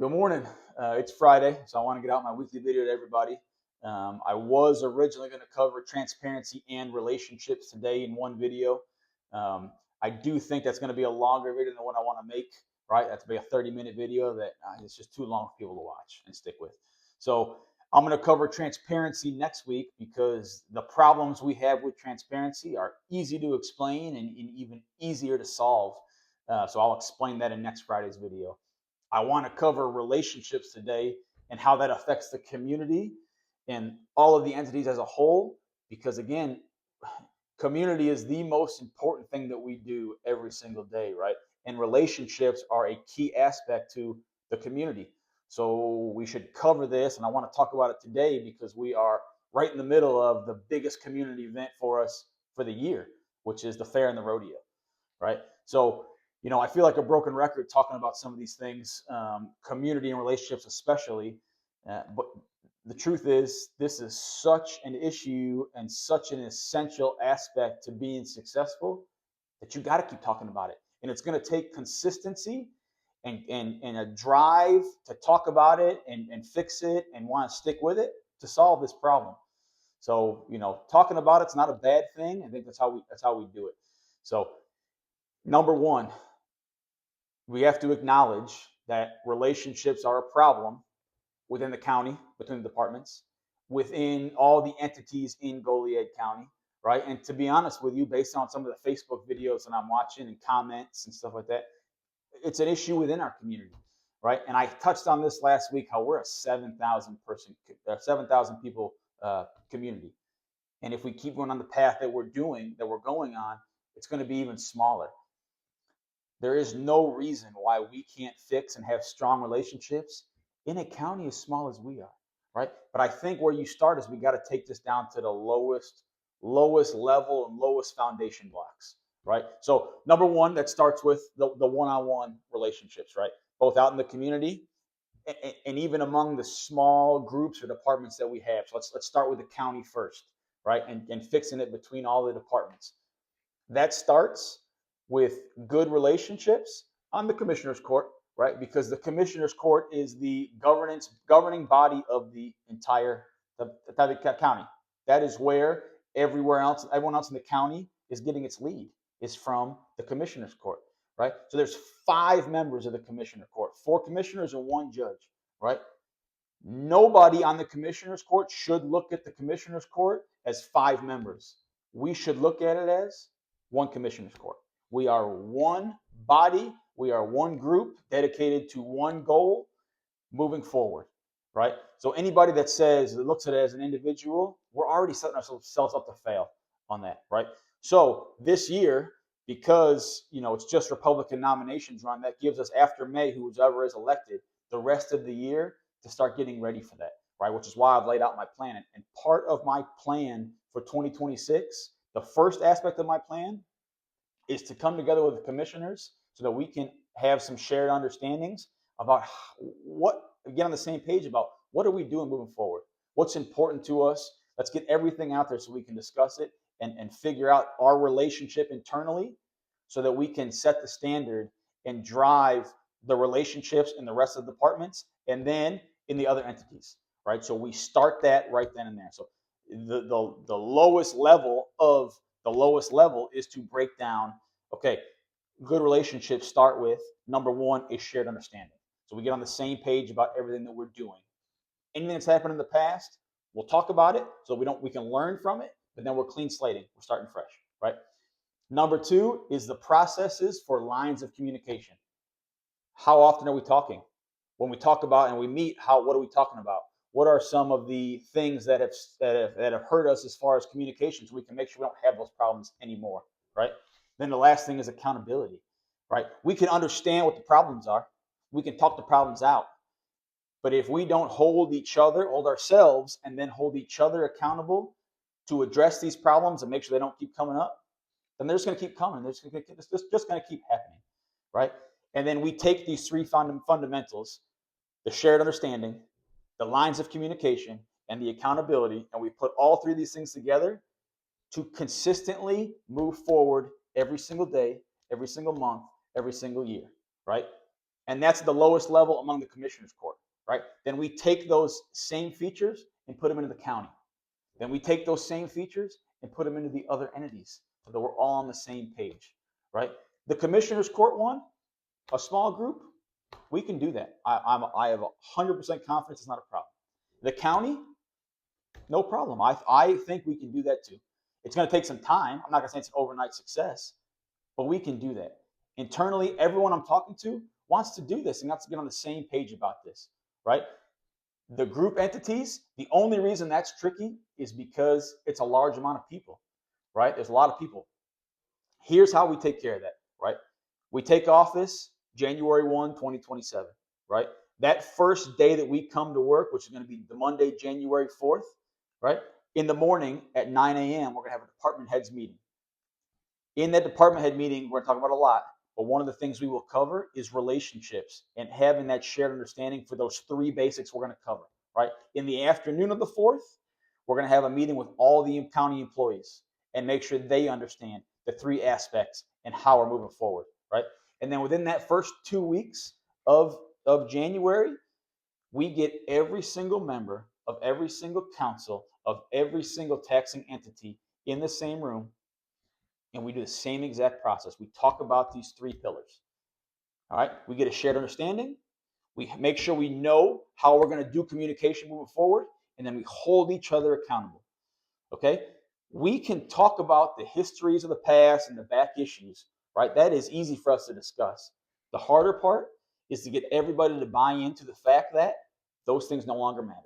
Good morning. It's Friday, so I want to get out my weekly video to everybody. I was originally going to cover transparency and relationships today in one video. Um, I do think that's going to be a longer video than what I want to make, right? That's be a 30-minute video that it's just too long for people to watch and stick with. So I'm going to cover transparency next week because the problems we have with transparency are easy to explain and even easier to solve. So I'll explain that in next Friday's video. I want to cover relationships today and how that affects the community and all of the entities as a whole. Because again, community is the most important thing that we do every single day, right? And relationships are a key aspect to the community. So we should cover this, and I want to talk about it today because we are right in the middle of the biggest community event for us for the year, which is the fair and the rodeo, right? So, I feel like a broken record talking about some of these things, community and relationships especially. But the truth is, this is such an issue and such an essential aspect to being successful that you got to keep talking about it. And it's going to take consistency and a drive to talk about it and fix it and want to stick with it to solve this problem. So, talking about it's not a bad thing. I think that's how we do it. So, number one, we have to acknowledge that relationships are a problem within the county, between the departments, within all the entities in Goliad County, right? And to be honest with you, based on some of the Facebook videos that I'm watching and comments and stuff like that, it's an issue within our community, right? And I touched on this last week how we're a 7,000 people community, and if we keep going on the path that we're going on, it's going to be even smaller. There is no reason why we can't fix and have strong relationships in a county as small as we are, right? But I think where you start is we got to take this down to the lowest level and lowest foundation blocks, right? So number one, that starts with the one-on-one relationships, right? Both out in the community and even among the small groups or departments that we have. So let's start with the county first, right? And fixing it between all the departments. That starts with good relationships on the commissioner's court, right? Because the commissioner's court is the governing body of the entire the county. That is where everyone else in the county is getting its lead, is from the commissioner's court, right? So there's 5 members of the commissioner court, 4 commissioners and 1 judge, right? Nobody on the commissioner's court should look at the commissioner's court as 5 members. We should look at it as one commissioner's court. We are one body. We are one group dedicated to one goal moving forward, right? So anybody that looks at it as an individual, we're already setting ourselves up to fail on that, right? So this year, because it's just Republican nominations run, that gives us after May, whoever is elected, the rest of the year to start getting ready for that, right? Which is why I've laid out my plan. And part of my plan for 2026, the first aspect of my plan is to come together with the commissioners so that we can have some shared understandings about get on the same page about what are we doing moving forward, what's important to us. Let's get everything out there so we can discuss it and figure out our relationship internally so that we can set the standard and drive the relationships in the rest of the departments and then in the other entities, right? So we start that right then and there. So the lowest level of the lowest level is to break down, okay, good relationships start with number one is shared understanding. So we get on the same page about everything that we're doing. Anything that's happened in the past, we'll talk about it so we can learn from it, but then we're clean slating. We're starting fresh, right? Number 2 is the processes for lines of communication. How often are we talking? When we talk about and we meet, what are we talking about? What are some of the things that have hurt us as far as communication, so we can make sure we don't have those problems anymore, right? Then the last thing is accountability, right? We can understand what the problems are. We can talk the problems out. But if we don't hold ourselves, and then hold each other accountable to address these problems and make sure they don't keep coming up, then they're just going to keep coming. It's just going to keep happening, right? And then we take these 3 fundamentals, the shared understanding, the lines of communication, and the accountability, and we put all 3 of these things together to consistently move forward every single day, every single month, every single year, right? And that's the lowest level among the commissioners court, right? Then we take those same features and put them into the county. Then we take those same features and put them into the other entities so that we're all on the same page, right? The commissioners court one, a small group, we can do that. I have 100% confidence it's not a problem. The county, no problem. I think we can do that too. It's going to take some time. I'm not going to say it's an overnight success, but we can do that. Internally, everyone I'm talking to wants to do this and wants to get on the same page about this, right? The group entities, the only reason that's tricky is because it's a large amount of people, right? There's a lot of people. Here's how we take care of that, right? We take office January 1, 2027, right? That first day that we come to work, which is going to be the Monday, January 4th, right? In the morning at 9 a.m., we're going to have a department heads meeting. In that department head meeting, we're going to talk about a lot, but one of the things we will cover is relationships and having that shared understanding for those three basics we're going to cover, right? In the afternoon of the 4th, we're going to have a meeting with all the county employees and make sure they understand the three aspects and how we're moving forward, right? And then within that first 2 weeks of January, we get every single member of every single council of every single taxing entity in the same room, and we do the same exact process. We talk about these three pillars. All right, we get a shared understanding. We make sure we know how we're going to do communication moving forward, and then we hold each other accountable. Okay, we can talk about the histories of the past and the back issues, right? That is easy for us to discuss. The harder part is to get everybody to buy into the fact that those things no longer matter.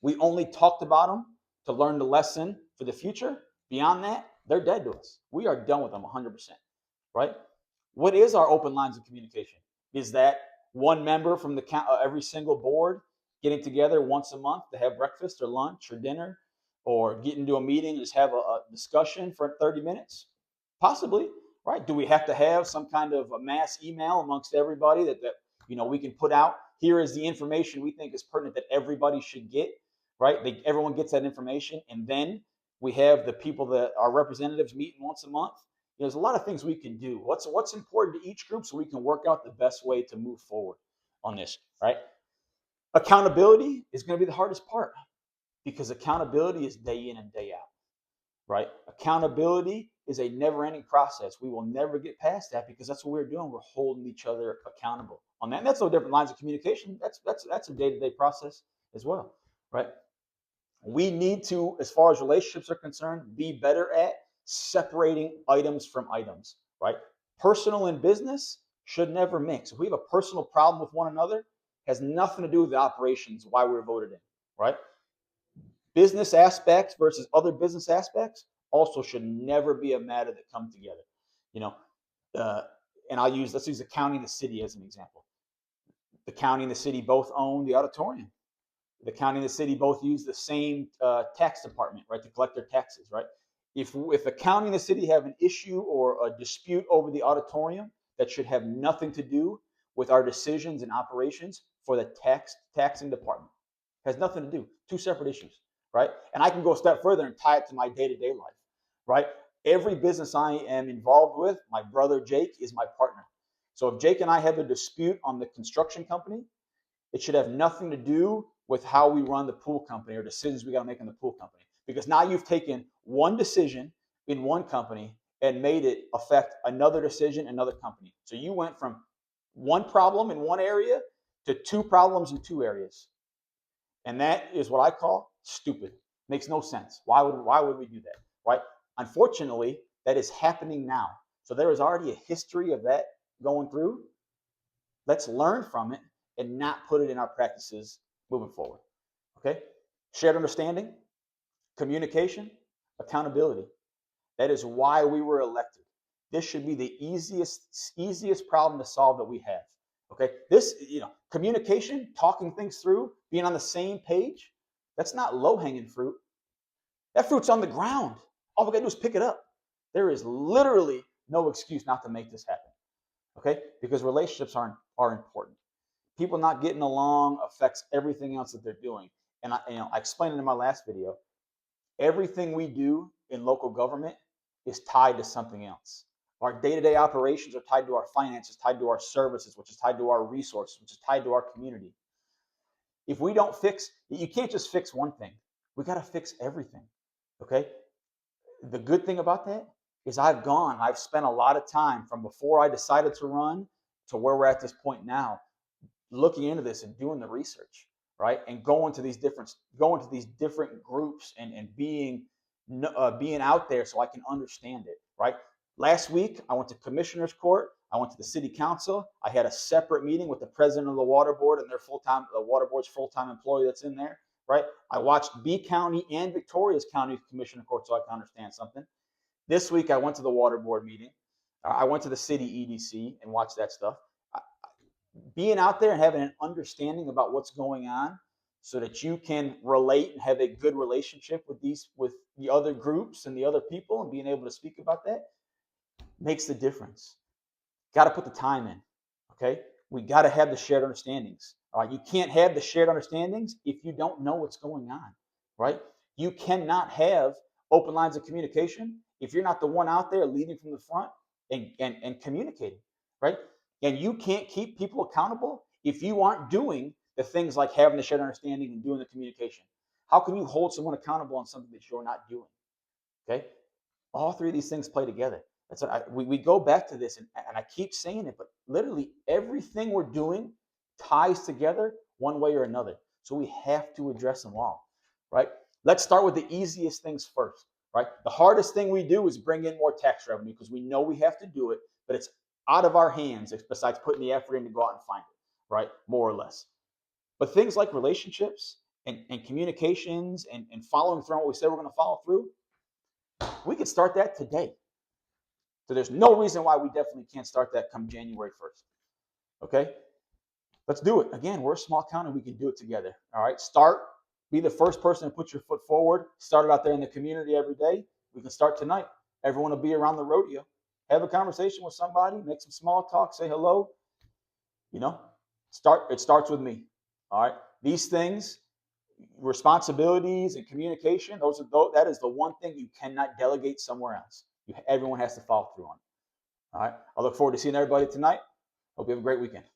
We only talked about them to learn the lesson for the future. Beyond that, they're dead to us. We are done with them 100%, right? What is our open lines of communication? Is that one member from every single board getting together once a month to have breakfast or lunch or dinner, or get into a meeting and just have a discussion for 30 minutes? Possibly, right? Do we have to have some kind of a mass email amongst everybody that we can put out? Here is the information we think is pertinent that everybody should get, right? Everyone gets that information, and then we have the people that our representatives meeting once a month. There's a lot of things we can do. What's important to each group so we can work out the best way to move forward on this, right? Accountability is going to be the hardest part, because accountability is day in and day out, right? Accountability is a never-ending process. We will never get past that, because that's what we're doing. We're holding each other accountable on that. And that's no different lines of communication. That's a day-to-day process as well, right? We need to, as far as relationships are concerned, be better at separating items from items, right? Personal and business should never mix. If we have a personal problem with one another, it has nothing to do with the operations, why we're voted in, right? Business aspects versus other business aspects also should never be a matter that come together. And let's use the county and the city as an example. The county and the city both own the auditorium. The county and the city both use the same tax department, right, to collect their taxes, right? If the county and the city have an issue or a dispute over the auditorium, that should have nothing to do with our decisions and operations for the taxing department. It has nothing to do. Two separate issues, right? And I can go a step further and tie it to my day-to-day life, right? Every business I am involved with, my brother Jake is my partner. So if Jake and I have a dispute on the construction company, it should have nothing to do with how we run the pool company or decisions we got to make in the pool company. Because now you've taken one decision in one company and made it affect another decision in another company. So you went from one problem in one area to two problems in two areas. And that is what I call stupid. Makes no sense. Why would we do that, right? Unfortunately, that is happening now. So there is already a history of that going through. Let's learn from it and not put it in our practices moving forward. Okay? Shared understanding, communication, accountability. That is why we were elected. This should be the easiest problem to solve that we have. Okay? This, communication, talking things through, being on the same page, that's not low-hanging fruit. That fruit's on the ground. All we got to do is pick it up. There is literally no excuse not to make this happen. Okay? Because relationships are important. People not getting along affects everything else that they're doing. And I explained it in my last video. Everything we do in local government is tied to something else. Our day-to-day operations are tied to our finances, tied to our services, which is tied to our resources, which is tied to our community. If we don't fix, you can't just fix one thing. We got to fix everything. Okay. The good thing about that is I've spent a lot of time from before I decided to run to where we're at this point now, looking into this and doing the research, right? And going to these different groups and being out there so I can understand it, right? Last week, I went to Commissioner's Court. I went to the City Council. I had a separate meeting with the president of the Water Board and the Water Board's full-time employee that's in there, right? I watched B County and Victoria's County Commissioner Court so I can understand something. This week, I went to the Water Board meeting. I went to the city EDC and watched that stuff. Being out there and having an understanding about what's going on so that you can relate and have a good relationship with the other groups and the other people and being able to speak about that makes the difference. Got to put the time in, okay? We got to have the shared understandings. All right, you can't have the shared understandings if you don't know what's going on, right? You cannot have open lines of communication if you're not the one out there leading from the front and communicating, right? And you can't keep people accountable if you aren't doing the things like having the shared understanding and doing the communication. How can you hold someone accountable on something that you're not doing? Okay, all three of these things play together. That's what we go back to this, and I keep saying it, but literally everything we're doing ties together one way or another. So we have to address them all, right? Let's start with the easiest things first, right? The hardest thing we do is bring in more tax revenue because we know we have to do it, but it's out of our hands besides putting the effort in to go out and find it, right? More or less. But things like relationships and communications and following through on what we said we're going to follow through, we could start that today. So there's no reason why we definitely can't start that come January 1st. Okay? Let's do it. Again, we're a small county. We can do it together. All right? Be the first person to put your foot forward. Start it out there in the community every day. We can start tonight. Everyone will be around the rodeo. Have a conversation with somebody, make some small talk, say hello. It starts with me. All right? These things, responsibilities and communication, that is the one thing you cannot delegate somewhere else. Everyone has to follow through on it. All right. I look forward to seeing everybody tonight. Hope you have a great weekend.